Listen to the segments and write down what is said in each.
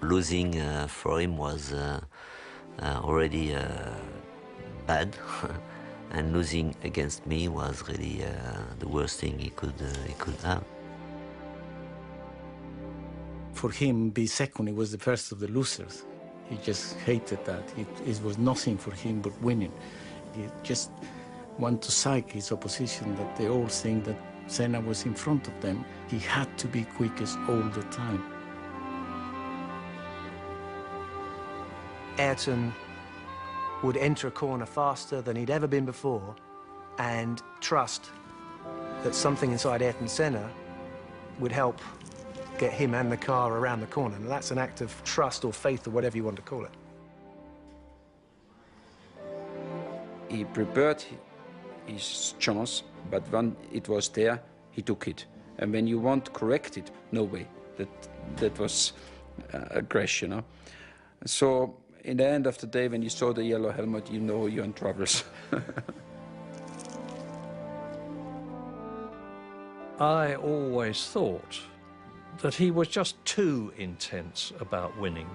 Losing for him was already bad, and losing against me was really the worst thing he could have. For him, be second, he was the first of the losers. He just hated that. It was nothing for him but winning. He just wanted to psych his opposition, that they all think that Senna was in front of them. He had to be quickest all the time. Ayrton would enter a corner faster than he'd ever been before and trust that something inside Ayrton Senna would help get him and the car around the corner. And that's an act of trust or faith or whatever you want to call it. He prepared his chance, but when it was there, he took it. And when you want to correct it, no way. That was a crash, you know. So in the end of the day, when you saw the yellow helmet, you know you're in troubles. I always thought that he was just too intense about winning,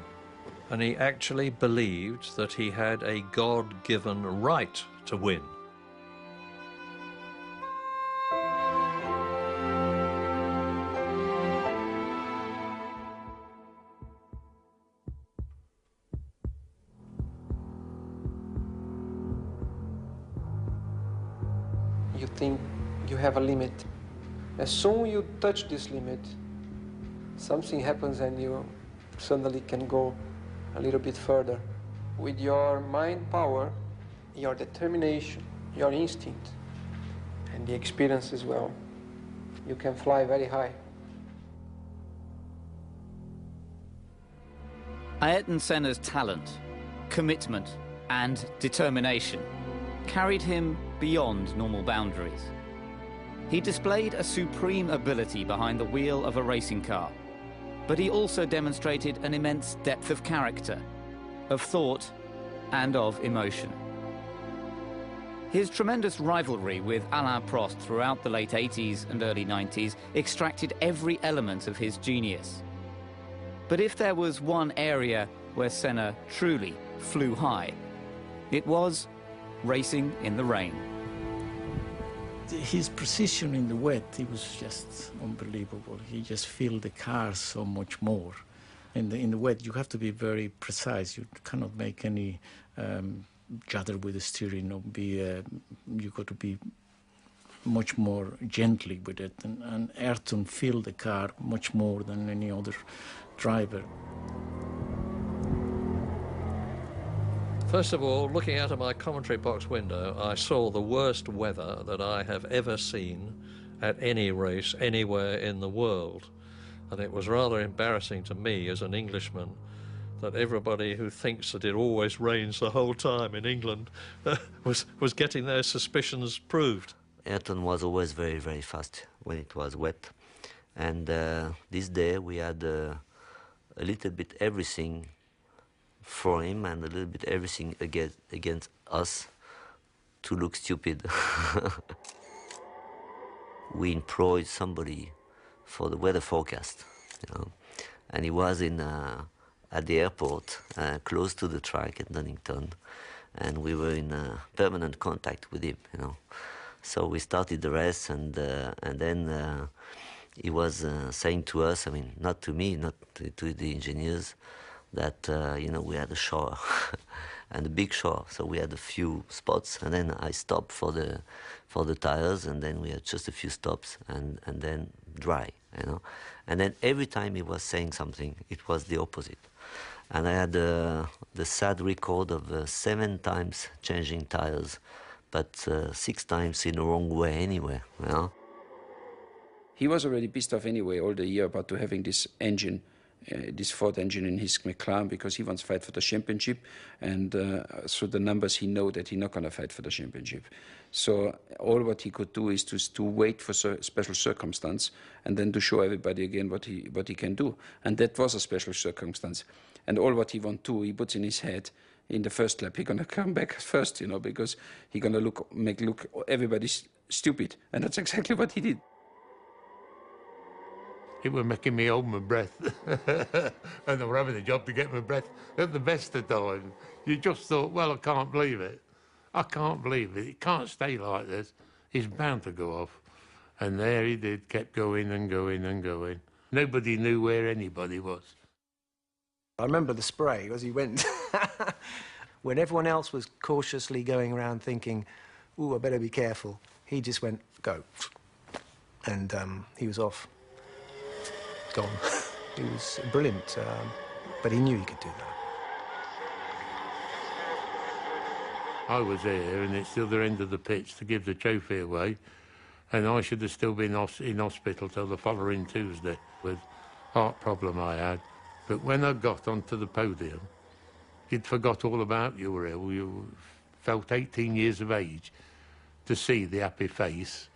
and he actually believed that he had a God-given right to win. You think you have a limit. As soon as you touch this limit, something happens and you suddenly can go a little bit further. With your mind power, your determination, your instinct, and the experience as well, you can fly very high. Ayrton Senna's talent, commitment, and determination carried him beyond normal boundaries. He displayed a supreme ability behind the wheel of a racing car, but he also demonstrated an immense depth of character, of thought, and of emotion. His tremendous rivalry with Alain Prost throughout the late 80s and early 90s extracted every element of his genius. But if there was one area where Senna truly flew high, it was racing in the rain. His precision in the wet, it was just unbelievable. He just filled the car so much more. In the wet, you have to be very precise. You cannot make any judder with the steering. Or you got to be much more gently with it. And Ayrton filled the car much more than any other driver. First of all, looking out of my commentary box window, I saw the worst weather that I have ever seen at any race anywhere in the world. And it was rather embarrassing to me as an Englishman that everybody who thinks that it always rains the whole time in England was getting their suspicions proved. Ayrton was always very, very fast when it was wet. And this day we had a little bit everything for him and a little bit everything against us to look stupid. We employed somebody for the weather forecast, you know, and he was at the airport, close to the track at Donington, and we were in permanent contact with him, you know. So we started the race, and then he was saying to us, I mean, not to me, not to the engineers, that you know, we had a shower and a big shower, so we had a few spots, and then I stopped for the tires, and then we had just a few stops, and then dry, you know. And then every time he was saying something, it was the opposite. And I had the sad record of 7 times changing tires, but 6 times in the wrong way anyway, you know. He was already pissed off anyway all the year about to having this engine, this Ford engine in his McLaren, because he wants to fight for the championship, and so the numbers he know that he's not going to fight for the championship. So all what he could do is to wait for special circumstance, and then to show everybody again what he can do. And that was a special circumstance. And all what he want to, he puts in his head, in the first lap, he's going to come back first, you know, because he's going to make everybody stupid. And that's exactly what he did. It was making me hold my breath. And I were having a job to get my breath at the best of times. You just thought, well, I can't believe it. I can't believe it. It can't stay like this. He's bound to go off. And there he did, kept going and going and going. Nobody knew where anybody was. I remember the spray as he went. When everyone else was cautiously going around thinking, ooh, I better be careful, he just went, go. And he was off. Gone. He was brilliant, but he knew he could do that. I was here, and it's the other end of the pitch to give the trophy away, and I should have still been in hospital till the following Tuesday with heart problem I had. But when I got onto the podium, you'd forgot all about you were ill. You felt 18 years of age. To see the happy face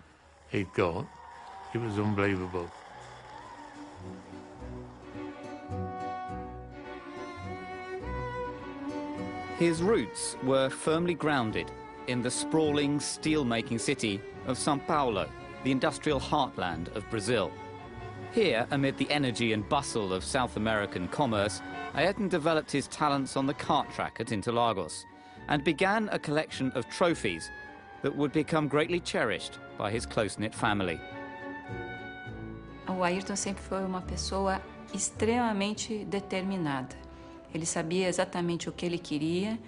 he'd got, it was unbelievable. His roots were firmly grounded in the sprawling steel-making city of São Paulo, the industrial heartland of Brazil. Here, amid the energy and bustle of South American commerce, Ayrton developed his talents on the kart track at Interlagos and began a collection of trophies that would become greatly cherished by his close-knit family. O Ayrton sempre foi uma pessoa extremamente determinada. Ele sabia exatamente o que ele queria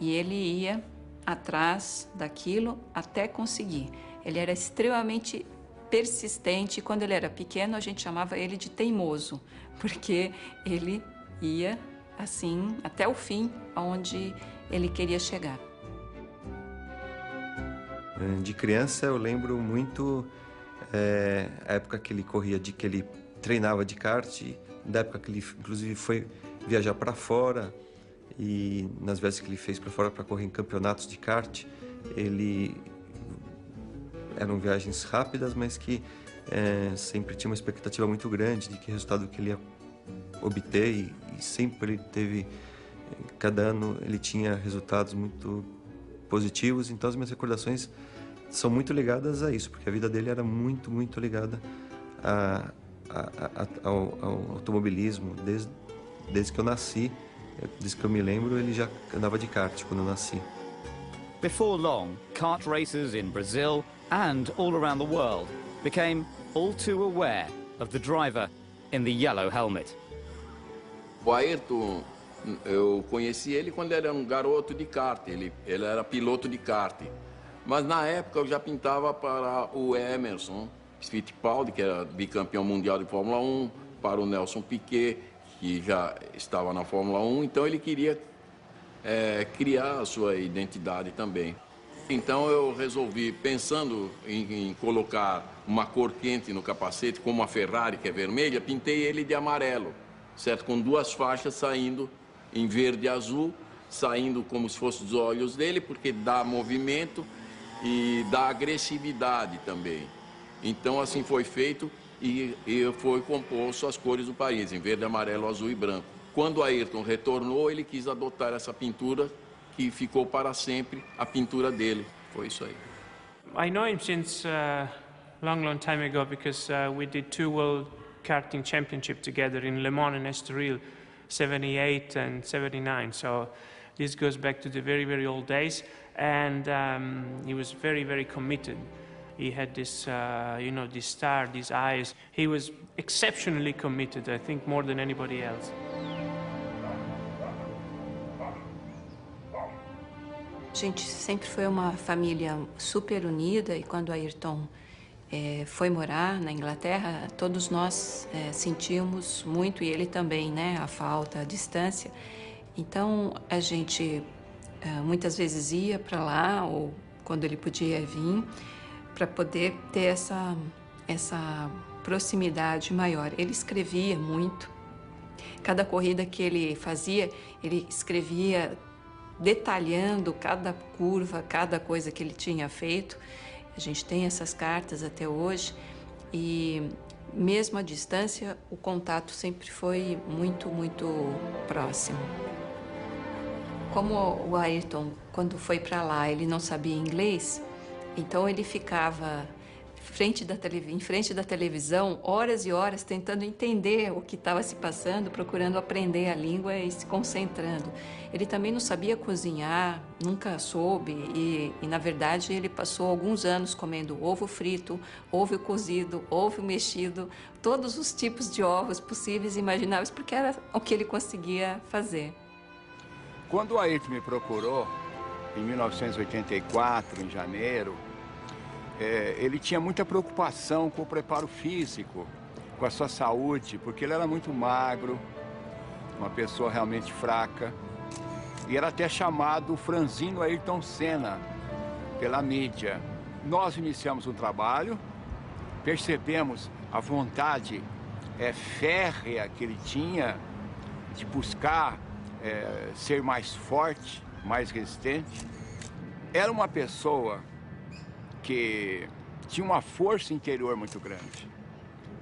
e ele ia atrás daquilo até conseguir. Ele era extremamente persistente. Quando ele era pequeno, a gente chamava ele de teimoso, porque ele ia assim até o fim, aonde ele queria chegar. De criança eu lembro muito a época que ele corria, que ele treinava de kart, da época que ele inclusive foi viajar para fora, e nas vezes que ele fez para fora para correr em campeonatos de kart, eram viagens rápidas, mas que sempre tinha uma expectativa muito grande de que resultado que ele ia obter, e sempre ele teve, cada ano ele tinha resultados muito positivos. Então as minhas recordações são muito ligadas a isso, porque a vida dele era muito, muito ligada ao automobilismo. Desde que eu nasci, desde que eu me lembro, ele já andava de kart quando eu nasci. Before long, kart racers in Brazil and all around the world became all too aware of the driver in the yellow helmet. O Ayrton, eu conheci ele quando ele era um garoto de kart, ele era piloto de kart. Mas na época eu já pintava para o Emerson Fittipaldi, que era bicampeão mundial de Fórmula 1, para o Nelson Piquet, que já estava na Fórmula 1, então ele queria criar a sua identidade também. Então eu resolvi, pensando em colocar uma cor quente no capacete, como a Ferrari, que é vermelha, pintei ele de amarelo, certo? Com duas faixas saindo em verde e azul, saindo como se fossem os olhos dele, porque dá movimento e dá agressividade também. Então assim foi feito e foi composto as cores do país, em verde, amarelo, azul e branco. Quando Ayrton retornou, ele quis adotar essa pintura, que ficou para sempre a pintura dele. Foi isso aí. I know him since long time ago, because we did 2 World Karting Championship together in Le Mans and Estoril, 78 and 79. So this goes back to the very, very old days. And he was very, very committed. He had this, this star, these eyes. He was exceptionally committed, I think, more than anybody else. A gente sempre foi uma família super unida, e quando Ayrton foi morar na Inglaterra, todos nós sentimos muito, e ele também, né, a falta, a distância. Então a gente muitas vezes ia para lá, ou quando ele podia vir, para poder ter essa proximidade maior. Ele escrevia muito. Cada corrida que ele fazia, ele escrevia detalhando cada curva, cada coisa que ele tinha feito. A gente tem essas cartas até hoje, e mesmo à distância, o contato sempre foi muito, muito próximo. Como o Ayrton, quando foi para lá, ele não sabia inglês, então ele ficava em frente da televisão, horas e horas, tentando entender o que estava se passando, procurando aprender a língua e se concentrando. Ele também não sabia cozinhar, nunca soube, e na verdade ele passou alguns anos comendo ovo frito, ovo cozido, ovo mexido, todos os tipos de ovos possíveis e imagináveis, porque era o que ele conseguia fazer. Quando o Ayrton me procurou, em 1984, em janeiro, ele tinha muita preocupação com o preparo físico, com a sua saúde, porque ele era muito magro, uma pessoa realmente fraca, e era até chamado o franzino Ayrton Senna pela mídia. Nós iniciamos um trabalho, percebemos a vontade férrea que ele tinha de buscar ser mais forte, mais resistente. Era uma pessoa que tinha uma força interior muito grande,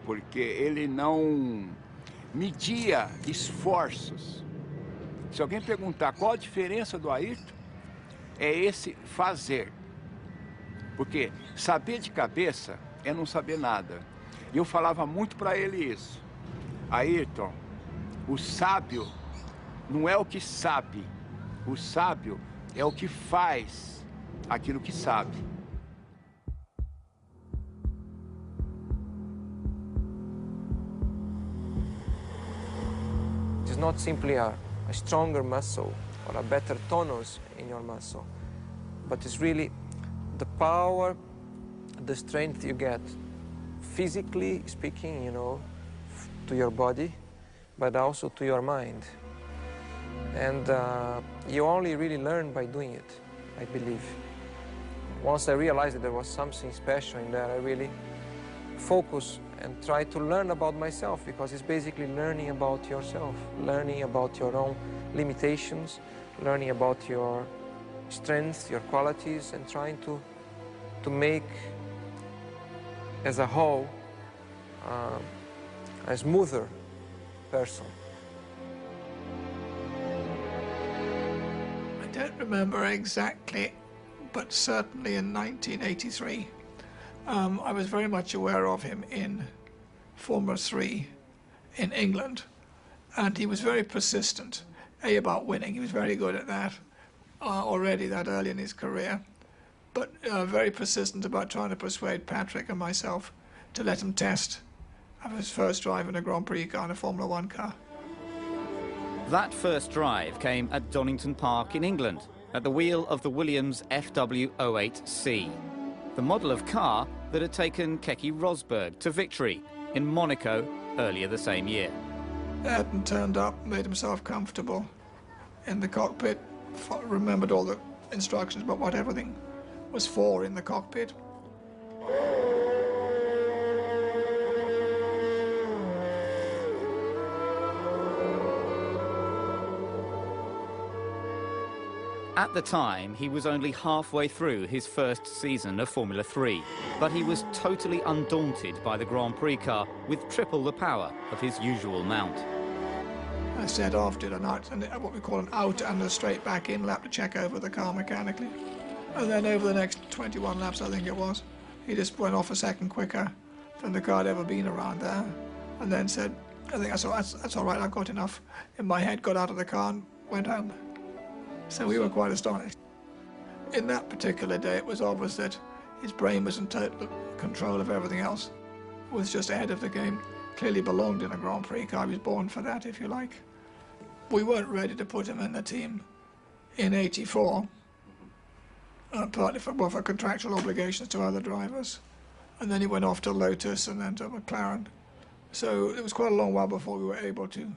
porque ele não media esforços. Se alguém perguntar qual a diferença do Ayrton, é esse fazer. Porque saber de cabeça é não saber nada. E eu falava muito para ele isso. Ayrton, o sábio não é o que sabe, o sábio é o que faz aquilo que sabe. It's not simply a stronger muscle or a better tonus in your muscle, but it's really the power, the strength you get, physically speaking, you know, to your body, but also to your mind. And you only really learn by doing it, I believe. Once I realized that there was something special in there, I really focused and tried to learn about myself, because it's basically learning about yourself, learning about your own limitations, learning about your strengths, your qualities, and trying to make, as a whole, a smoother person. I don't remember exactly, but certainly in 1983, I was very much aware of him in Formula 3 in England, and he was very persistent, about winning. He was very good at that already that early in his career, but very persistent about trying to persuade Patrick and myself to let him test his first drive in a Grand Prix car, in a Formula 1 car. That first drive came at Donington Park in England, at the wheel of the Williams FW08C, the model of car that had taken Keke Rosberg to victory in Monaco earlier the same year. Ayrton turned up, made himself comfortable in the cockpit, remembered all the instructions about what everything was for in the cockpit. At the time, he was only halfway through his first season of Formula 3, but he was totally undaunted by the Grand Prix car with triple the power of his usual mount. I set off, did what we call an out and a straight back in lap to check over the car mechanically. And then over the next 21 laps, I think it was, he just went off a second quicker than the car had ever been around there. And then said, I think that's all right, I've got enough in my head, got out of the car and went home. So we were quite astonished. In that particular day, it was obvious that his brain was in total control of everything else, was just ahead of the game, clearly belonged in a Grand Prix car. He was born for that, if you like. We weren't ready to put him in the team in '84, partly for contractual obligations to other drivers. And then he went off to Lotus and then to McLaren. So it was quite a long while before we were able to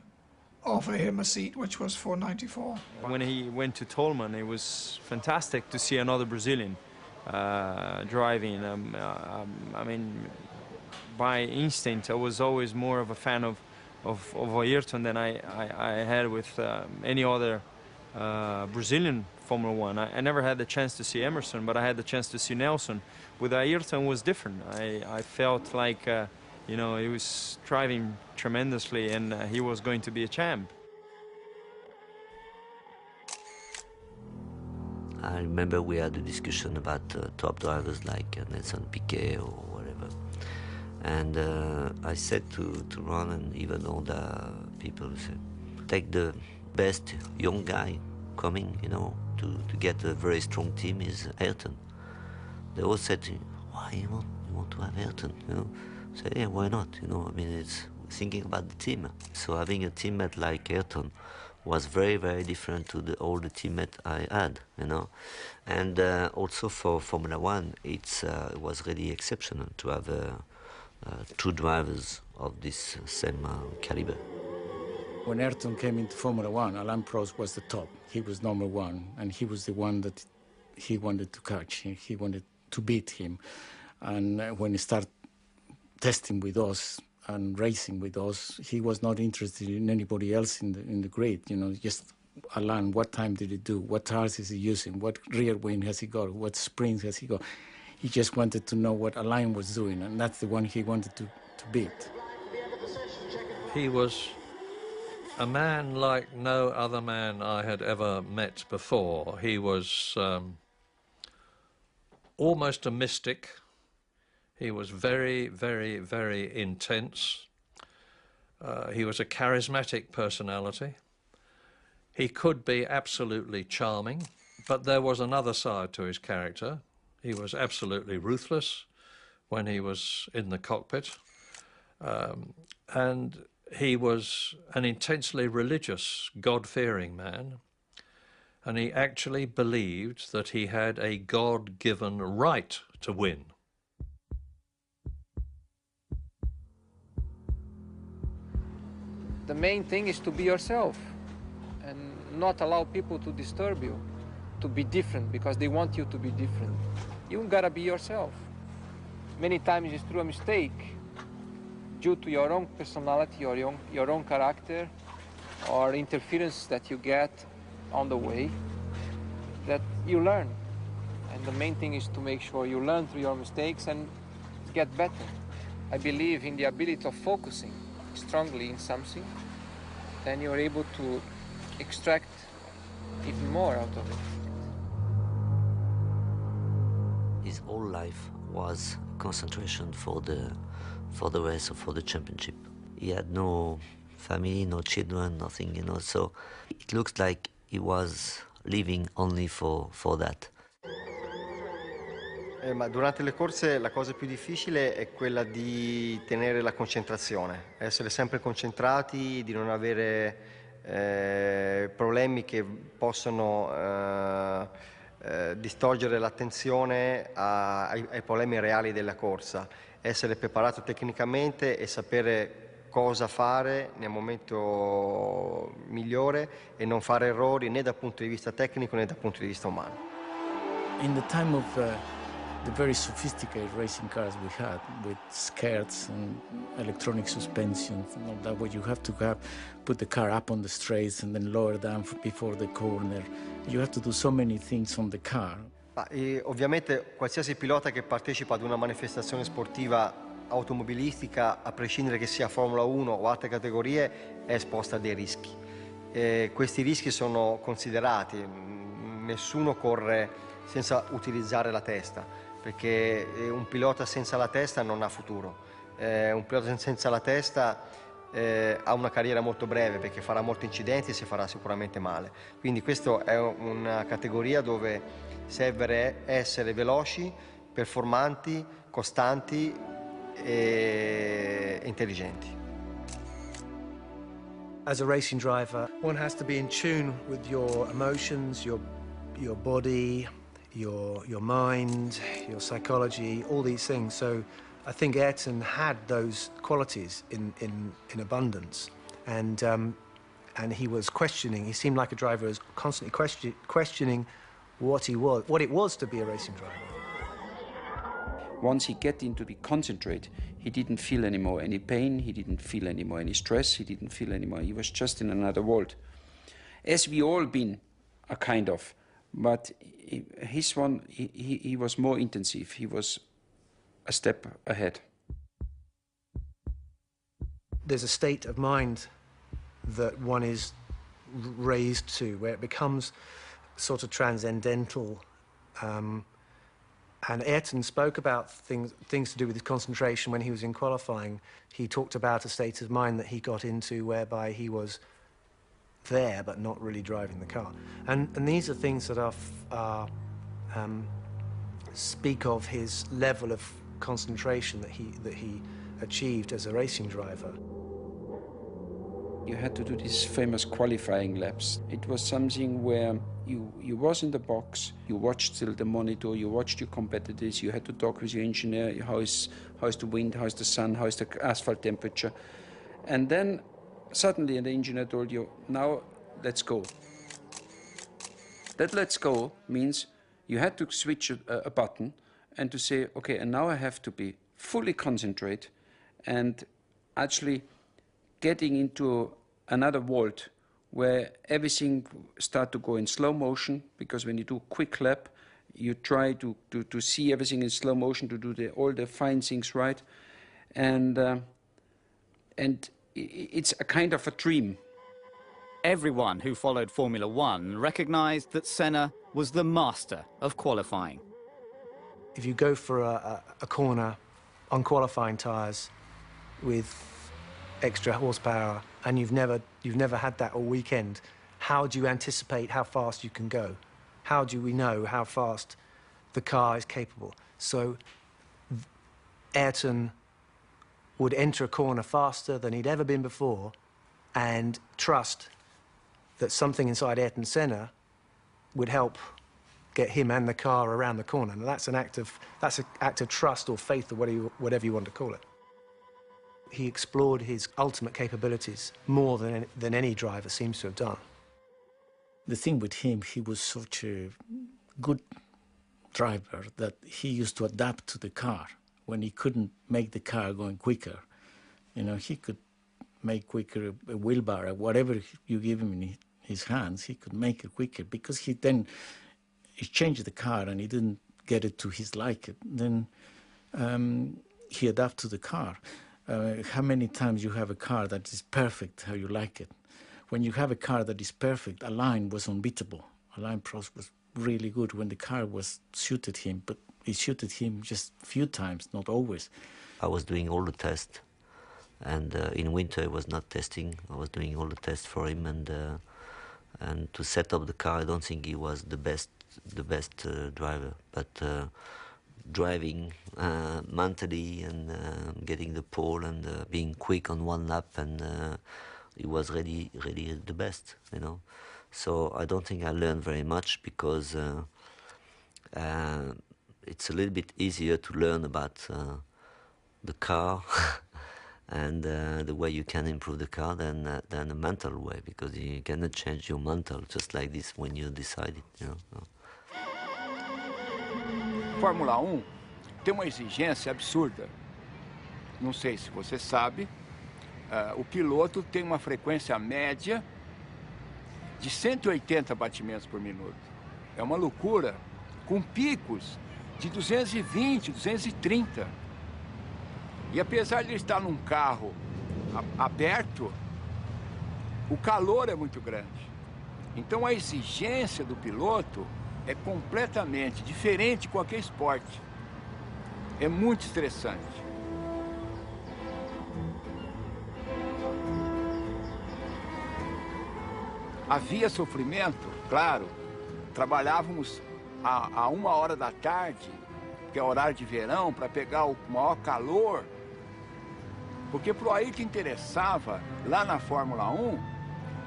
offer him a seat, which was for '94. When he went to Tolman, it was fantastic to see another Brazilian driving. I mean, by instinct, I was always more of a fan of Ayrton than I had with any other Brazilian Formula One. I never had the chance to see Emerson, but I had the chance to see Nelson. With Ayrton, was different. I felt like you know, he was driving tremendously, and he was going to be a champ. I remember we had a discussion about top drivers like Nelson Piquet or whatever, And I said to Ron and even all the people, said, take the best young guy coming, you know, to get a very strong team is Ayrton. They all said to me, why you want to have Ayrton, you know? I said, yeah, why not, you know, I mean, it's thinking about the team. So having a teammate like Ayrton was very, very different to all the teammates I had, you know. And also for Formula One, it was really exceptional to have two drivers of this same caliber. When Ayrton came into Formula One, Alain Prost was the top. He was number one, and he was the one that he wanted to catch. He wanted to beat him. And when he started testing with us and racing with us, he was not interested in anybody else in the grid. You know, just Alain, what time did he do? What tires is he using? What rear wing has he got? What springs has he got? He just wanted to know what Alain was doing, and that's the one he wanted to beat. He was a man like no other man I had ever met before. He was almost a mystic. He was very, very, very intense. He was a charismatic personality. He could be absolutely charming, but there was another side to his character. He was absolutely ruthless when he was in the cockpit. And he was an intensely religious, God-fearing man. And he actually believed that he had a God-given right to win. The main thing is to be yourself and not allow people to disturb you, to be different because they want you to be different. You gotta be yourself. Many times it's through a mistake, due to your own personality or your own character or interference that you get on the way, that you learn. And the main thing is to make sure you learn through your mistakes and get better. I believe in the ability of focusing strongly in something, then you're able to extract even more out of it. His whole life was concentration for the race or for the championship. He had no family, no children, nothing, you know, so it looks like he was living only for that. Ma durante le corse la cosa più difficile è quella di tenere la concentrazione, essere sempre concentrati, di non avere problemi che possono distogliere l'attenzione ai problemi reali della corsa, essere preparato tecnicamente e sapere cosa fare nel momento migliore e non fare errori né dal punto di vista tecnico né dal punto di vista umano. In the time of the very sophisticated racing cars we had, with skirts and electronic suspension and all that, where you have to put the car up on the straights and then lower down before the corner. You have to do so many things on the car. Ovviamente qualsiasi pilota che partecipa ad una manifestazione sportiva automobilistica, a prescindere che sia Formula 1 o altre categorie, è esposta a dei rischi. Questi rischi sono considerati, nessuno corre senza utilizzare la testa, perché un pilota senza la testa non ha futuro. Un pilota senza la testa ha una carriera molto breve, perché farà molti incidenti e si farà sicuramente male. Quindi questa è una categoria dove serve essere veloci, performanti, costanti e intelligenti. As a racing driver, one has to be in tune with your emotions, your body, your mind, your psychology, all these things. So I think Ayrton had those qualities in abundance, and he was questioning. He seemed like a driver who was constantly questioning what it was to be a racing driver. Once he get into the concentrate, he didn't feel anymore any pain, he didn't feel anymore any stress, he didn't feel anymore, he was just in another world. As we all been, a kind of, but his one, he was more intensive, he was a step ahead. There's a state of mind that one is raised to, where it becomes sort of transcendental, And Ayrton spoke about things to do with his concentration when he was in qualifying. He talked about a state of mind that he got into whereby he was there but not really driving the car. And these are things that speak of his level of concentration that he achieved as a racing driver. You had to do these famous qualifying laps. It was something where you was in the box, you watched still the monitor, you watched your competitors, you had to talk with your engineer, how is the wind, how is the sun, how is the asphalt temperature. And then suddenly the engineer told you, now let's go. That let's go means you had to switch a button and to say, okay, and now I have to be fully concentrate and actually getting into another vault where everything start to go in slow motion, because when you do a quick lap, you try to see everything in slow motion, to do all the fine things right. And it's a kind of a dream. Everyone who followed Formula One recognized that Senna was the master of qualifying. If you go for a corner on qualifying tyres with extra horsepower and you've never had that all weekend, how do you anticipate how fast you can go? How do we know how fast the car is capable? So Ayrton would enter a corner faster than he'd ever been before and trust that something inside Ayrton Senna would help get him and the car around the corner. And that's an act of trust or faith or whatever you want to call it. He explored his ultimate capabilities more than any driver seems to have done. The thing with him, he was such a good driver that he used to adapt to the car. When he couldn't make the car going quicker, you know, he could make quicker a wheelbar, whatever you give him in his hands, he could make it quicker, because he changed the car and he didn't get it to his liking. Then he adapted to the car. How many times you have a car that is perfect how you like it? When you have a car that is perfect, a line was unbeatable. A line process was really good when the car was suited him, but it suited him just a few times, not always. I was doing all the tests, and in winter I was not testing. I was doing all the tests for him, and to set up the car, I don't think he was the best driver, but driving mentally and getting the pole and being quick on one lap, and he was really the best, you know. So I don't think I learned very much, because it's a little bit easier to learn about the car and the way you can improve the car than the mental way, because you cannot change your mental just like this when you decide it, you know. Fórmula 1 tem uma exigência absurda. Não sei se você sabe, o piloto tem uma frequência média de 180 batimentos por minuto. É uma loucura, com picos de 220, 230. E apesar de ele estar num carro aberto, o calor é muito grande. Então a exigência do piloto é completamente diferente de qualquer esporte. É muito estressante. Havia sofrimento, claro. Trabalhávamos a 1h da tarde, que é horário de verão, para pegar o maior calor. Porque para o Ayrton interessava, lá na Fórmula 1,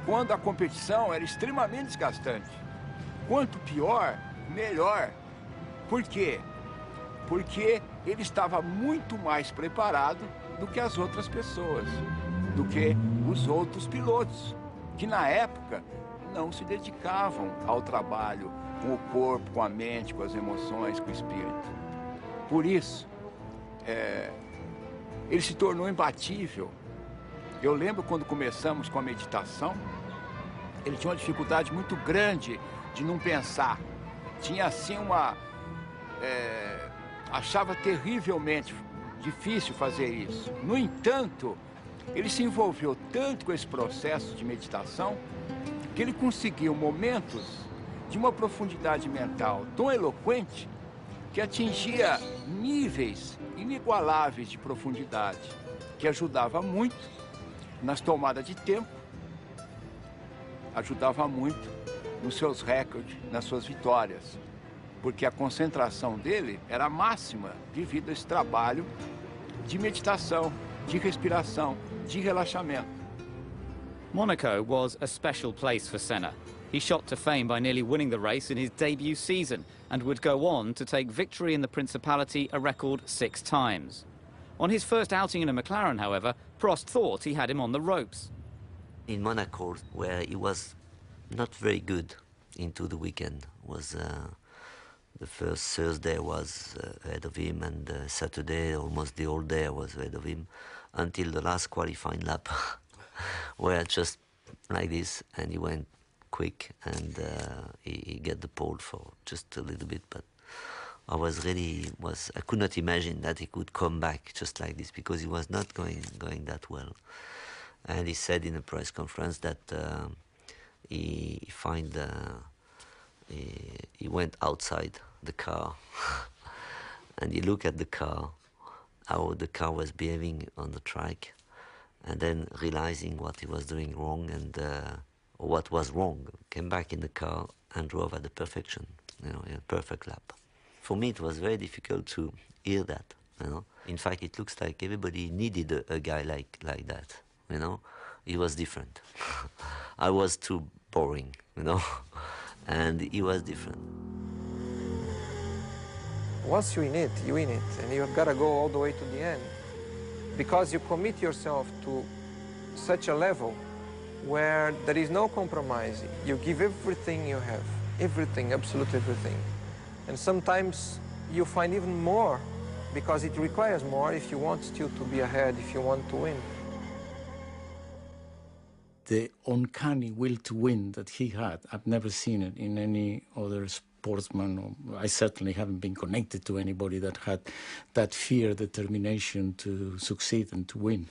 quando a competição era extremamente desgastante. Quanto pior, melhor. Por quê? Porque ele estava muito mais preparado do que as outras pessoas, do que os outros pilotos, que na época não se dedicavam ao trabalho com o corpo, com a mente, com as emoções, com o espírito. Por isso, ele se tornou imbatível. Eu lembro quando começamos com a meditação, ele tinha uma dificuldade muito grande de não pensar. Tinha assim achava terrivelmente difícil fazer isso. No entanto, ele se envolveu tanto com esse processo de meditação que ele conseguiu momentos de uma profundidade mental tão eloquente que atingia níveis inigualáveis de profundidade, que ajudava muito nas tomadas de tempo, ajudava muito nos seus recordes, nas suas vitórias, porque a concentração dele era máxima devido a esse trabalho de meditação, de respiração, de relaxamento. Monaco was a special place for Senna. He shot to fame by nearly winning the race in his debut season and would go on to take victory in the Principality a record 6 times. On his first outing in a McLaren, however, Prost thought he had him on the ropes. In Monaco, where he was not very good into the weekend, was the first Thursday was ahead of him, and Saturday almost the whole day was ahead of him, until the last qualifying lap, where just like this, and he went quick, and he get the pole for just a little bit, but I could not imagine that he could come back just like this, because he was not going that well. And he said in a press conference that he went outside the car and he looked at the car, how the car was behaving on the track, and then realizing what he was doing wrong and or what was wrong, came back in the car and drove at the perfection, in a perfect lap. For me, it was very difficult to hear that, In fact, it looks like everybody needed a guy like that, He was different. I was too boring, and he was different. Once you win it, and you've got to go all the way to the end, because you commit yourself to such a level where there is no compromise. You give everything you have, everything, absolutely everything. And sometimes you find even more, because it requires more if you want still to be ahead, if you want to win. The uncanny will to win that he had, I've never seen it in any other sportsman. I certainly haven't been connected to anybody that had that fear, determination to succeed and to win.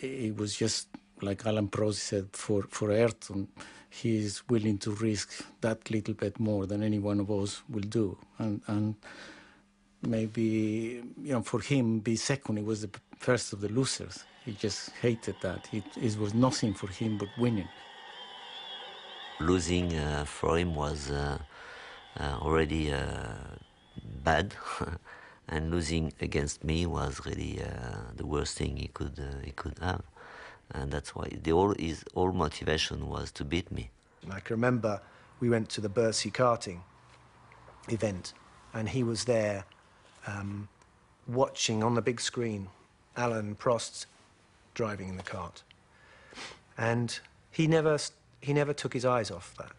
It was just like Alan Prost said, for Ayrton, he is willing to risk that little bit more than any one of us will do. And maybe, for him, be second, he was the first of the losers. He just hated that. It was nothing for him but winning. Losing for him was already bad, and losing against me was really the worst thing he could have. And that's why his whole motivation was to beat me. I can remember we went to the Bercy karting event, and he was there watching on the big screen Alan Prost driving in the kart. And he never took his eyes off that.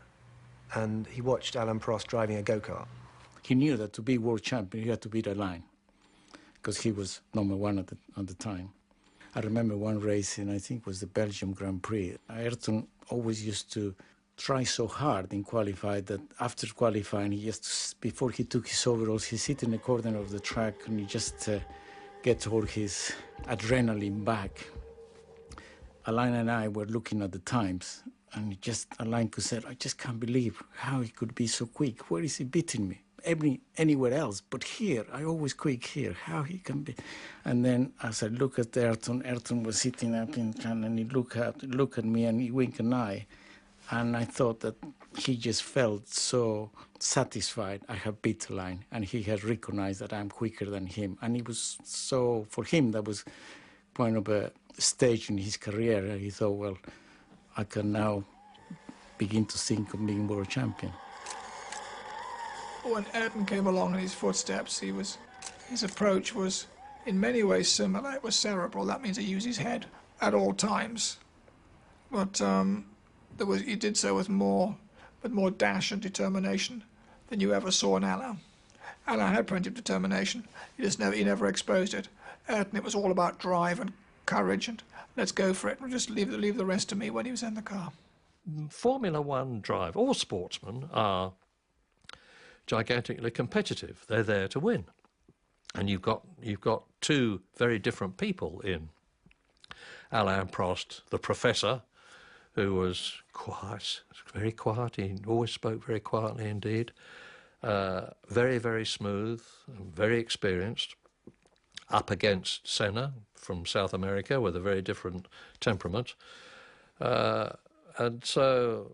And he watched Alan Prost driving a go-kart. He knew that to be world champion, he had to beat Alain, because he was #1 at the time. I remember one race, and I think it was the Belgium Grand Prix. Ayrton always used to try so hard in qualify that after qualifying, before he took his overalls, he sit in the corner of the track and he just gets all his adrenaline back. Alain and I were looking at the times, and Alain could say, I just can't believe how he could be so quick. Where is he beating me? Anywhere else, but here, I always quick here, how he can be. And then as I look at Ayrton was sitting up in front, and he looked at me and he winked an eye. And I thought that he just felt so satisfied I have beat Alain, and he has recognized that I'm quicker than him. And it was so, for him, that was kind of a stage in his career. And he thought, well, I can now begin to think of being world champion. When Ayrton came along in his footsteps, his approach was in many ways similar. It was cerebral. That means he used his head at all times. But he did so with more dash and determination than you ever saw in Alain. Alain had plenty of determination. He never exposed it. Ayrton, it was all about drive and courage and let's go for it. And just leave the rest to me when he was in the car. Formula One drive, all sportsmen are gigantically competitive. They're there to win, and you've got two very different people in Alain Prost, the professor, who was quiet, very quiet. He always spoke very quietly indeed, Very, very smooth, very experienced, up against Senna from South America with a very different temperament. And so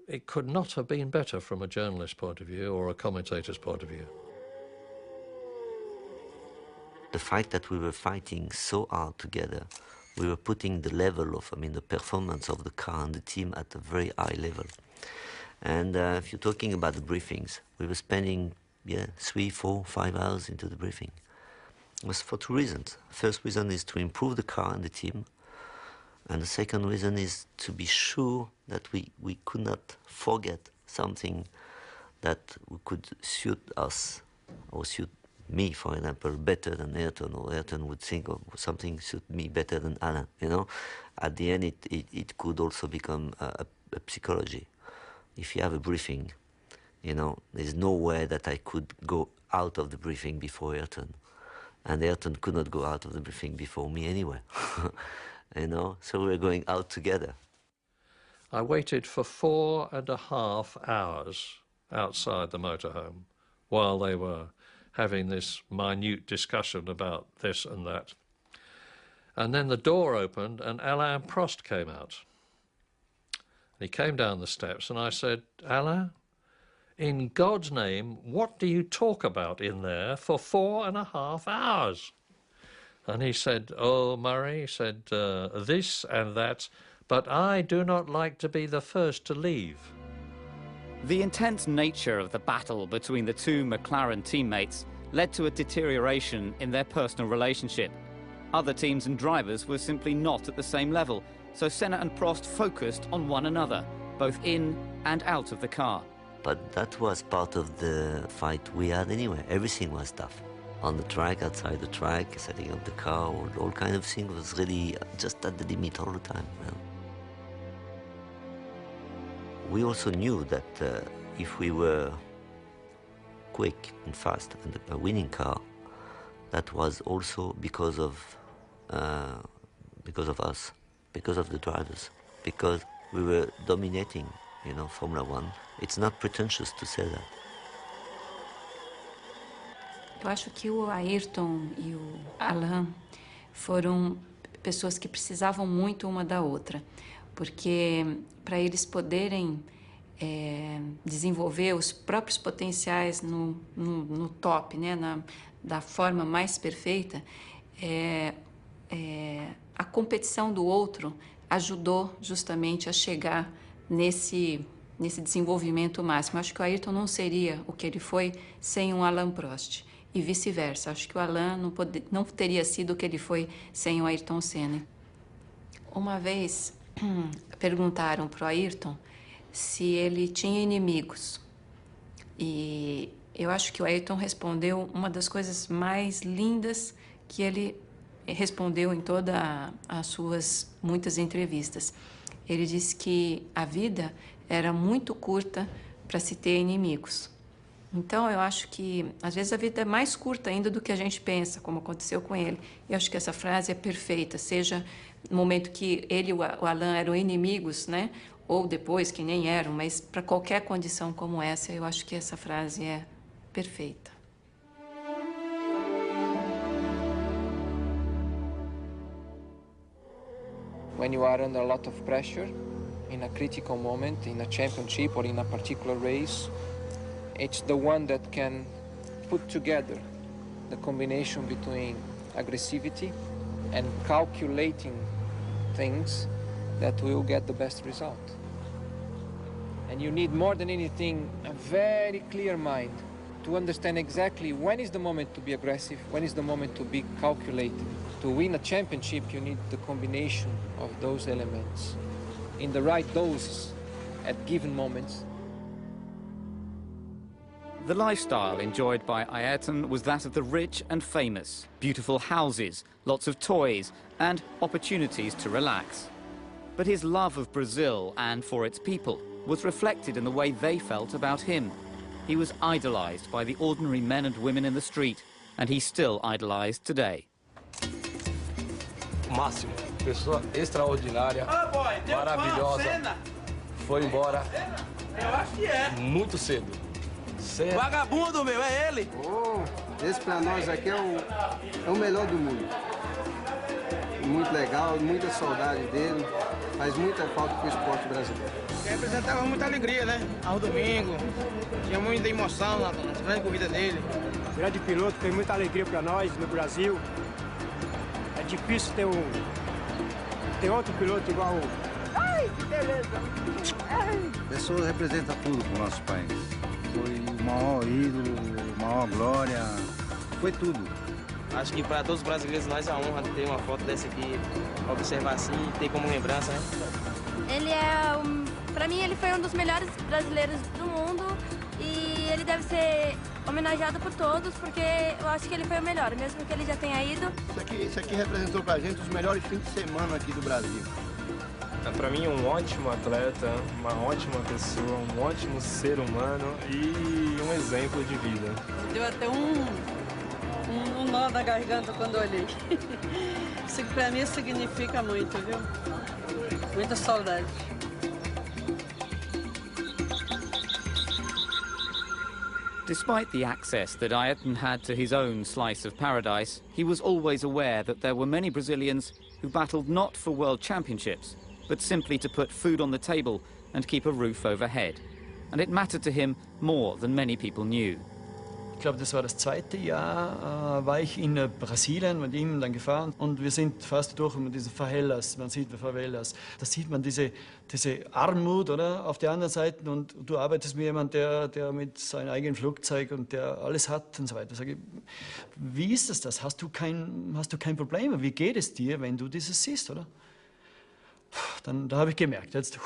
it could not have been better from a journalist's point of view or a commentator's point of view. The fact that we were fighting so hard together, we were putting the level of, the performance of the car and the team at a very high level. And if you're talking about the briefings, we were spending 3, 4, 5 hours into the briefing. It was for 2 reasons. First reason is to improve the car and the team. And the second reason is to be sure that we could not forget something that could suit us or suit me, for example, better than Ayrton, or Ayrton would think of something suit me better than Alain. At the end, it could also become a psychology. If you have a briefing, there's no way that I could go out of the briefing before Ayrton, and Ayrton could not go out of the briefing before me anyway. So we're going out together. I waited for 4.5 hours outside the motorhome while they were having this minute discussion about this and that. And then the door opened and Alain Prost came out. He came down the steps and I said, "Alain, in God's name, what do you talk about in there for 4.5 hours?" And he said, "Oh, Murray," he said, "this and that, but I do not like to be the first to leave." The intense nature of the battle between the two McLaren teammates led to a deterioration in their personal relationship. Other teams and drivers were simply not at the same level, so Senna and Prost focused on one another, both in and out of the car. But that was part of the fight we had anyway. Everything was tough. On the track, outside the track, setting up the car, all kind of things was really just at the limit all the time. We also knew that if we were quick and fast and a winning car, that was also because of us, because of the drivers, because we were dominating, Formula One. It's not pretentious to say that. Eu acho que o Ayrton e o Alain foram pessoas que precisavam muito uma da outra, porque para eles poderem desenvolver os próprios potenciais no top, da forma mais perfeita, a competição do outro ajudou justamente a chegar nesse desenvolvimento máximo. Acho que o Ayrton não seria o que ele foi sem um Alain Prost e vice-versa. Acho que o Alain não teria sido o que ele foi sem o Ayrton Senna. Uma vez perguntaram para o Ayrton se ele tinha inimigos. E eu acho que o Ayrton respondeu uma das coisas mais lindas que ele respondeu em todas as suas muitas entrevistas. Ele disse que a vida era muito curta para se ter inimigos. Então, eu acho que, às vezes, a vida é mais curta ainda do que a gente pensa, como aconteceu com ele. Eu acho que essa frase é perfeita, seja no momento que ele e o Alain eram inimigos, ou depois, que nem eram, mas para qualquer condição como essa, eu acho que essa frase é perfeita. When you are under a lot of pressure, in a critical moment, in a championship or in a particular race, it's the one that can put together the combination between aggressivity and calculating things that will get the best result. And you need more than anything a very clear mind to understand exactly when is the moment to be aggressive, when is the moment to be calculated. To win a championship, you need the combination of those elements in the right doses at given moments. The lifestyle enjoyed by Ayrton was that of the rich and famous. Beautiful houses, lots of toys, and opportunities to relax. But his love of Brazil and for its people was reflected in the way they felt about him. He was idolized by the ordinary men and women in the street, and he's still idolized today. Máximo, pessoa extraordinária, maravilhosa, foi embora muito cedo, Senna. Vagabundo, meu, é ele. Oh, esse pra nós aqui é o melhor do mundo. Muito legal, muita saudade dele. Faz muita falta pro esporte brasileiro. Representava muita alegria, né? Ao domingo, tinha muita emoção nas grandes corridas dele. Grande piloto, tem muita alegria para nós no Brasil. É difícil ter outro piloto igual o... Ai, que beleza! A pessoa representa tudo pro nosso país. Foi o maior ídolo, a maior glória, foi tudo. Acho que para todos os brasileiros nós é a honra de ter uma foto dessa aqui, observar assim e ter como lembrança, né? Ele para mim ele foi um dos melhores brasileiros do mundo e ele deve ser homenageado por todos porque eu acho que ele foi o melhor, mesmo que ele já tenha ido. Isso aqui representou pra gente os melhores fins de semana aqui do Brasil. Para mim, um ótimo atleta, uma ótima pessoa, um ótimo ser humano e um exemplo de vida. Deu até um nó na garganta quando olhei. Isso para mim significa muito, viu? Muita saudade. Despite the access that Ayrton had to his own slice of paradise, he was always aware that there were many Brazilians who battled not for world championships, but simply to put food on the table and keep a roof overhead. And it mattered to him more than many people knew. Ich glaube, das war das zweite Jahr, war ich in Brasilien mit ihm dann gefahren und wir sind fast durch mit diesen Favelas, man sieht Favelas. Da sieht man diese Armut, oder, auf der anderen Seite und du arbeitest mit jemandem, der mit seinem eigenen Flugzeug und der alles hat und so weiter. Sag ich, wie ist das? Hast du kein Problem? Wie geht es dir, wenn du dieses siehst, oder? Da habe ich gemerkt, jetzt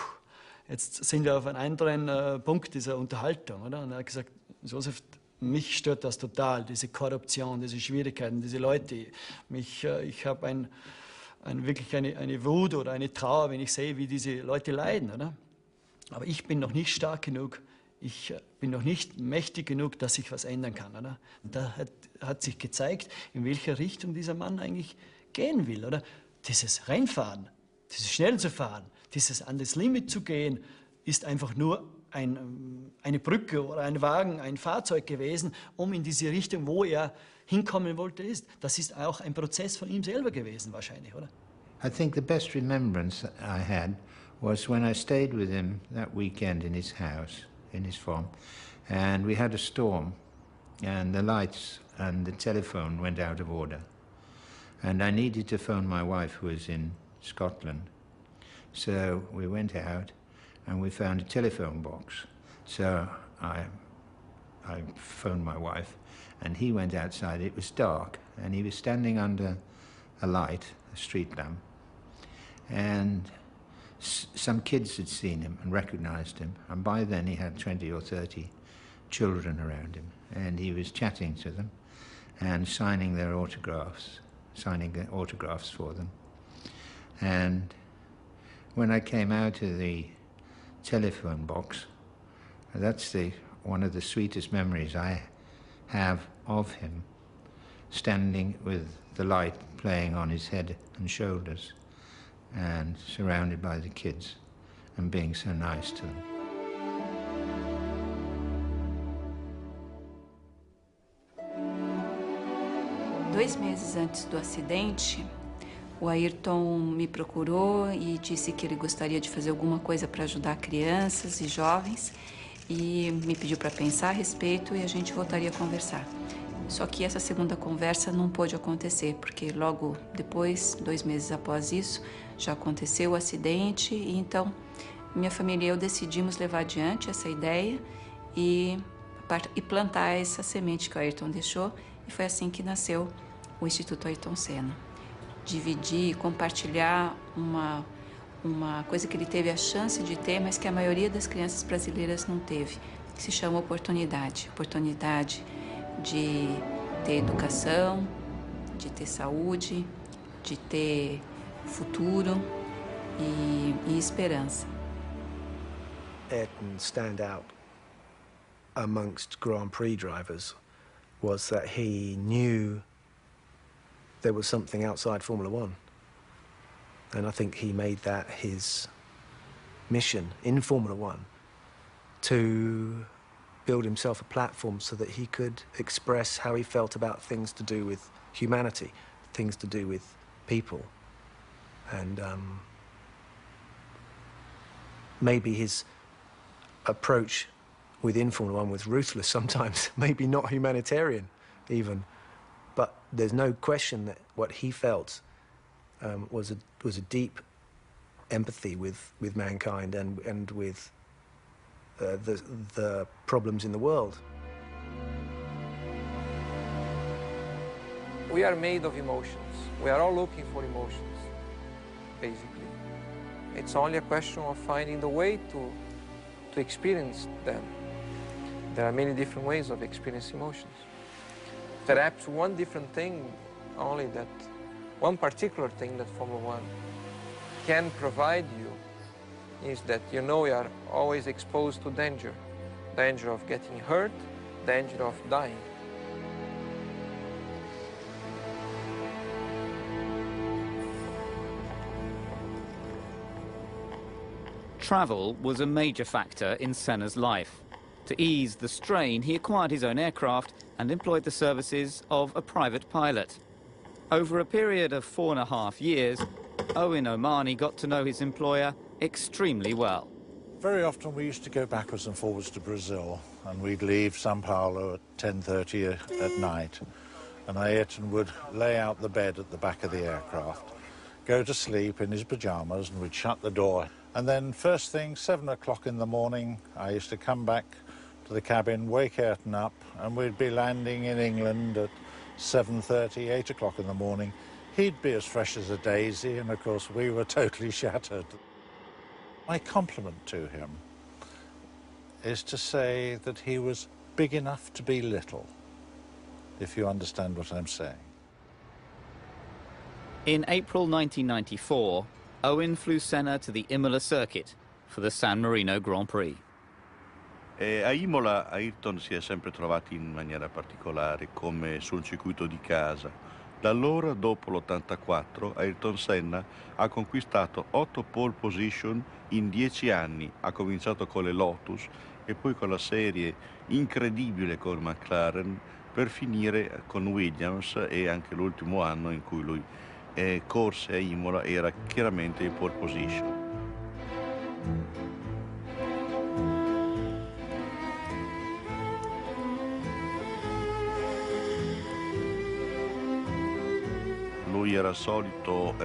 sind wir auf einem anderen Punkt dieser Unterhaltung, oder? Und er hat gesagt, Josef, mich stört das total, diese Korruption, diese Schwierigkeiten, diese Leute. Ich habe wirklich eine Wut oder eine Trauer, wenn ich sehe, wie diese Leute leiden, oder? Aber ich bin noch nicht stark genug, ich bin noch nicht mächtig genug, dass ich was ändern kann, oder? Und da hat sich gezeigt, in welche Richtung dieser Mann eigentlich gehen will, oder? Dieses Rennfahren, dieses schnell zu fahren, dieses an das Limit zu gehen, ist einfach nur eine Brücke oder ein Wagen, ein Fahrzeug gewesen, um in diese Richtung, wo er hinkommen wollte, ist. Das ist auch ein Prozess von ihm selber gewesen, wahrscheinlich, oder? I think the best remembrance I had was when I stayed with him that weekend in his house, in his farm, and we had a storm, and the lights and the telephone went out of order. And I needed to phone my wife, who was in Scotland. So we went out, and we found a telephone box. So I phoned my wife, and he went outside. It was dark, and he was standing under a light, a street lamp, and some kids had seen him and recognized him, and by then he had 20 or 30 children around him, and he was chatting to them and signing autographs for them. And when I came out of the telephone box, that's one of the sweetest memories I have of him, standing with the light playing on his head and shoulders and surrounded by the kids and being so nice to them. 2 meses antes do acidente, o Ayrton me procurou e disse que ele gostaria de fazer alguma coisa para ajudar crianças e jovens e me pediu para pensar a respeito e a gente voltaria a conversar. Só que essa segunda conversa não pôde acontecer, porque logo depois, 2 meses após isso, já aconteceu o acidente e então minha família e eu decidimos levar adiante essa ideia e plantar essa semente que o Ayrton deixou e foi assim que nasceu o Instituto Ayrton Senna. Dividir, compartilhar uma coisa que ele teve a chance de ter, mas que a maioria das crianças brasileiras não teve, que se chama oportunidade. Oportunidade de ter educação, de ter saúde, de ter futuro e esperança. Ayrton's standout amongst Grand Prix drivers was that he knew there was something outside Formula One. And I think he made that his mission in Formula One to build himself a platform so that he could express how he felt about things to do with humanity, things to do with people. And maybe his approach within Formula One was ruthless sometimes, maybe not humanitarian even, but there's no question that what he felt was a deep empathy with mankind and with the problems in the world. We are made of emotions. We are all looking for emotions, basically. It's only a question of finding the way to experience them. There are many different ways of experiencing emotions. Perhaps one different thing, only that one particular thing that Formula One can provide you is that you know you are always exposed to danger. Danger of getting hurt, danger of dying. Travel was a major factor in Senna's life. To ease the strain, he acquired his own aircraft and employed the services of a private pilot. Over a period of 4.5 years, Owen Omani got to know his employer extremely well. Very often we used to go backwards and forwards to Brazil, and we'd leave São Paulo at 10:30 at night, and Ayrton would lay out the bed at the back of the aircraft, go to sleep in his pyjamas, and we'd shut the door. And then first thing, 7 o'clock in the morning, I used to come back to the cabin, wake Ayrton up, and we'd be landing in England at 7:30, 8 o'clock in the morning. He'd be as fresh as a daisy, and of course we were totally shattered. My compliment to him is to say that he was big enough to be little, if you understand what I'm saying. In April 1994, Owen flew Senna to the Imola circuit for the San Marino Grand Prix. A Imola Ayrton si è sempre trovato in maniera particolare, come sul circuito di casa. Da allora, dopo l'84, Ayrton Senna ha conquistato 8 pole position in 10 anni. Ha cominciato con le Lotus e poi con la serie incredibile con McLaren per finire con Williams, e anche l'ultimo anno in cui lui corse a Imola era chiaramente in pole position. Lui era solito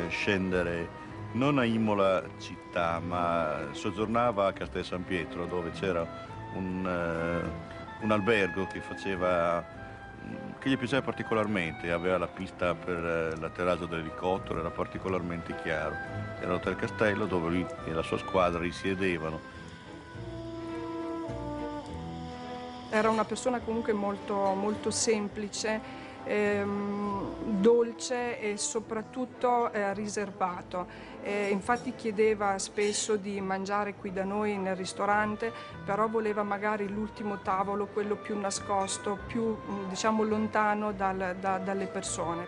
scendere non a Imola città, ma soggiornava a Castel San Pietro, dove c'era un albergo che gli piaceva particolarmente. Aveva la pista per l'atterraggio dell'elicottero, era particolarmente chiaro. Era l'Hotel Castello dove lui e la sua squadra risiedevano. Era una persona comunque molto semplice, dolce e soprattutto riservato. Infatti chiedeva spesso di mangiare qui da noi nel ristorante, però voleva magari l'ultimo tavolo, quello più nascosto, più diciamo lontano dalle persone.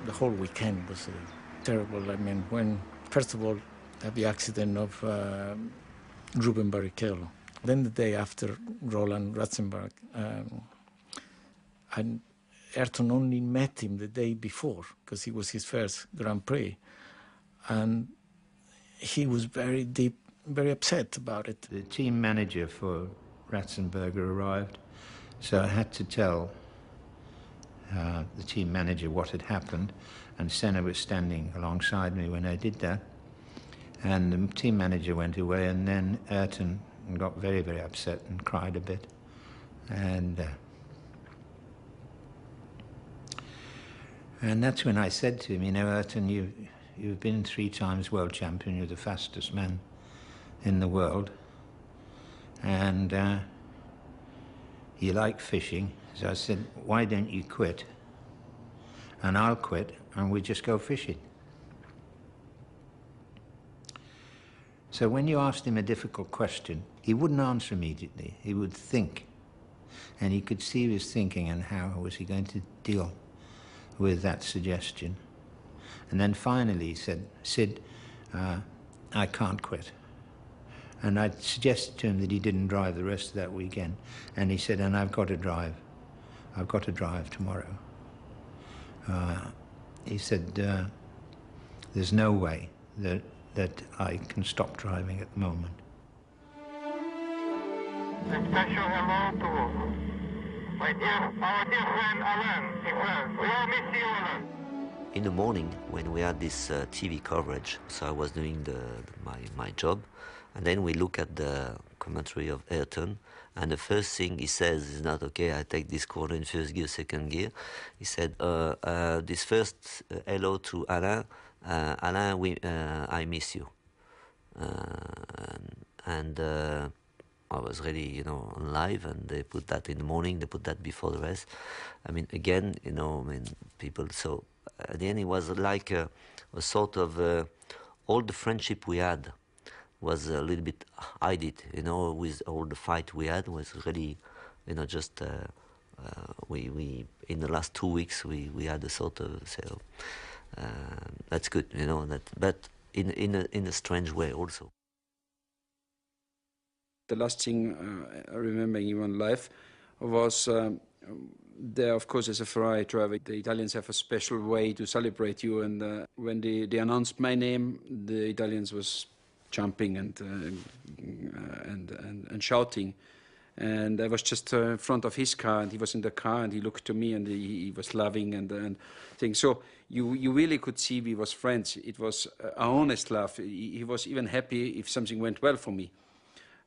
The whole weekend was terrible. I mean, when first of all the accident of Ruben Barrichello, then the day after Roland Ratzenberg, and Ayrton only met him the day before because it was his first Grand Prix, and he was very upset about it. The team manager for Ratzenberger arrived, so I had to tell the team manager what had happened, and Senna was standing alongside me when I did that. And the team manager went away, and then Ayrton got very upset and cried a bit. And that's when I said to him, you know, Ayrton, you've been 3 times world champion, you're the fastest man in the world, and you like fishing. So I said, why don't you quit? And I'll quit, and we just go fishing. So when you asked him a difficult question, he wouldn't answer immediately. He would think. And you could see he was thinking, and how was he going to deal with that suggestion? And then finally he said, Sid, I can't quit. And I suggested to him that he didn't drive the rest of that weekend. And he said, and I've got to drive. I've got to drive tomorrow. He said, there's no way that I can stop driving at the moment. A special hello to my our dear friend Alan in France. We all miss you, Alan. In the morning, when we had this TV coverage, so I was doing my job, and then we look at the commentary of Ayrton, and the first thing he says is not, okay, I take this corner in first gear, second gear. He said, this first hello to Alain, Alain, I miss you. And I was really, you know, on live, and they put that in the morning, they put that before the rest. I mean, again, you know, I mean, people, so at the end it was like a sort of, all the friendship we had was a little bit hidden, you know, with all the fight we had was really, you know, just, we in the last 2 weeks, we had a sort of, so, that's good, you know, that, but in a strange way also. The last thing I remember in my life was there, of course, as a Ferrari driver, the Italians have a special way to celebrate you. And when they announced my name, the Italians was jumping and shouting. And I was just in front of his car, and he was in the car, and he looked to me, and he was laughing and things. So you really could see we was friends. It was an honest laugh. He was even happy if something went well for me.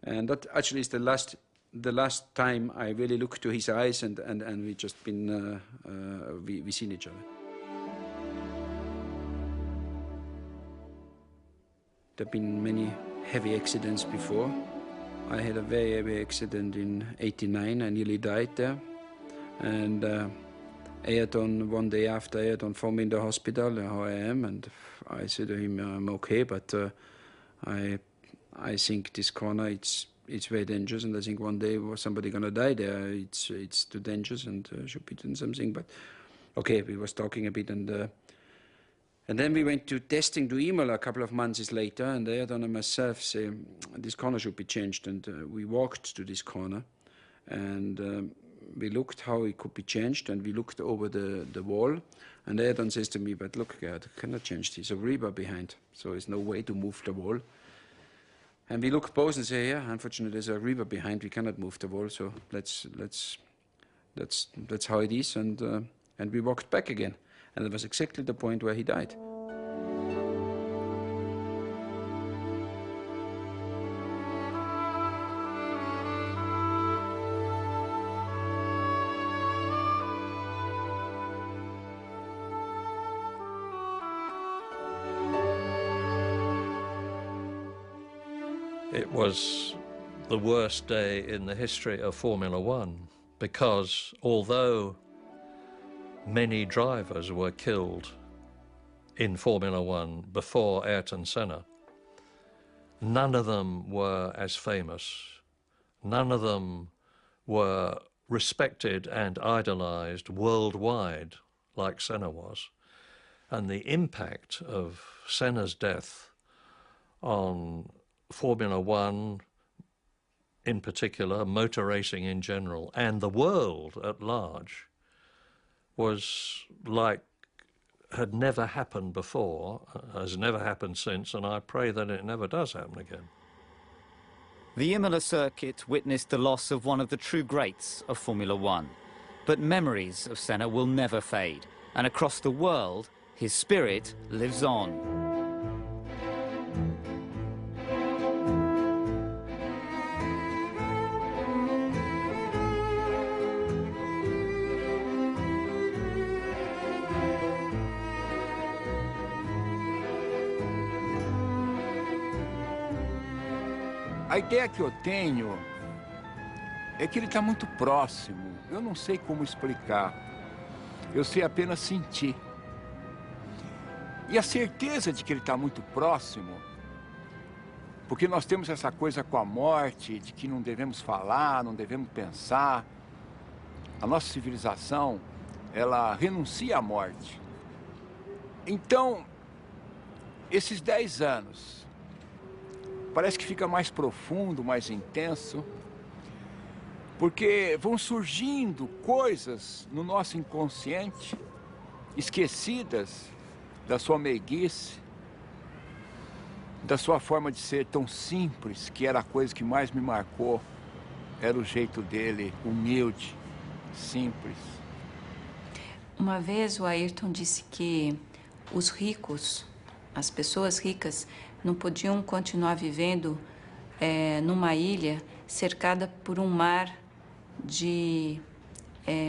And that actually is the last time I really looked to his eyes, and we just been we seen each other. There have been many heavy accidents before. I had a very heavy accident in '89. I nearly died there, and Ayrton, one day after, Ayrton found me in the hospital, how I am, and I said to him, I'm okay, but I think this corner, it's very dangerous, and I think one day somebody gonna die there. It's too dangerous, and should be doing something. But okay, we was talking a bit, and then we went to testing to Imola a couple of months later, and Ayrton and myself say this corner should be changed, and we walked to this corner, and we looked how it could be changed, and we looked over the wall, and Ayrton says to me, but look, Gerd, I cannot change this. There's a rebar behind, so there's no way to move the wall. And we look both and say, yeah, unfortunately there's a river behind, we cannot move the wall, so that's how it is, and we walked back again. And it was exactly the point where he died. It was the worst day in the history of Formula One, because although many drivers were killed in Formula One before Ayrton Senna, none of them were as famous. None of them were respected and idolized worldwide like Senna was. And the impact of Senna's death on Formula One in particular, motor racing in general, and the world at large, was like had never happened before, has never happened since, and I pray that it never does happen again. The Imola circuit witnessed the loss of one of the true greats of Formula One, but memories of Senna will never fade, and across the world, his spirit lives on. A ideia que eu tenho é que ele está muito próximo. Eu não sei como explicar. Eu sei apenas sentir. E a certeza de que ele está muito próximo, porque nós temos essa coisa com a morte, de que não devemos falar, não devemos pensar. A nossa civilização, ela renuncia à morte. Então, esses 10 anos parece que fica mais profundo, mais intenso, porque vão surgindo coisas no nosso inconsciente, esquecidas da sua meiguice, da sua forma de ser tão simples, que era a coisa que mais me marcou. Era o jeito dele, humilde, simples. Uma vez o Ayrton disse que os ricos, as pessoas ricas, não podiam continuar vivendo numa ilha cercada por um mar de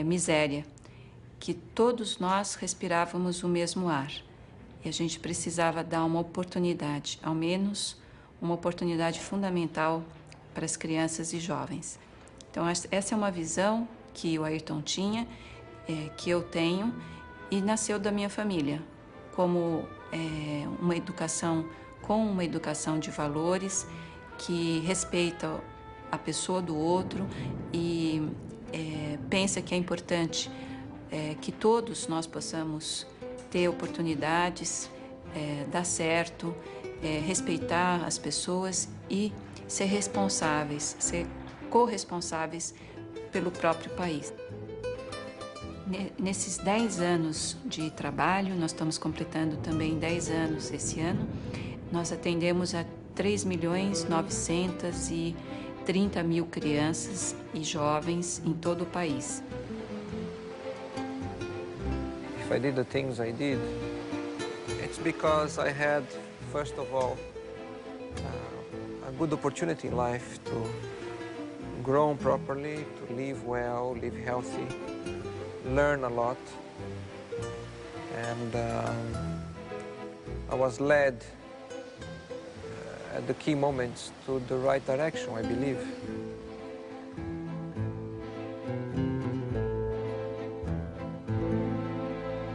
miséria, que todos nós respirávamos o mesmo ar e a gente precisava dar uma oportunidade, ao menos uma oportunidade fundamental para as crianças e jovens. Então essa é uma visão que o Ayrton tinha, que eu tenho e nasceu da minha família, como uma educação de valores que respeita a pessoa do outro e pensa que é importante que todos nós possamos ter oportunidades, dar certo, respeitar as pessoas e ser responsáveis, ser corresponsáveis pelo próprio país. Nesses 10 anos de trabalho, nós estamos completando também 10 anos esse ano, nós atendemos a 3.930.000 crianças e jovens em todo o país. If I did the things I did, it's because I had, first of all, a good opportunity in life to grow properly, to live well, live healthy, learn a lot, and I was led at the key moments to the right direction, I believe.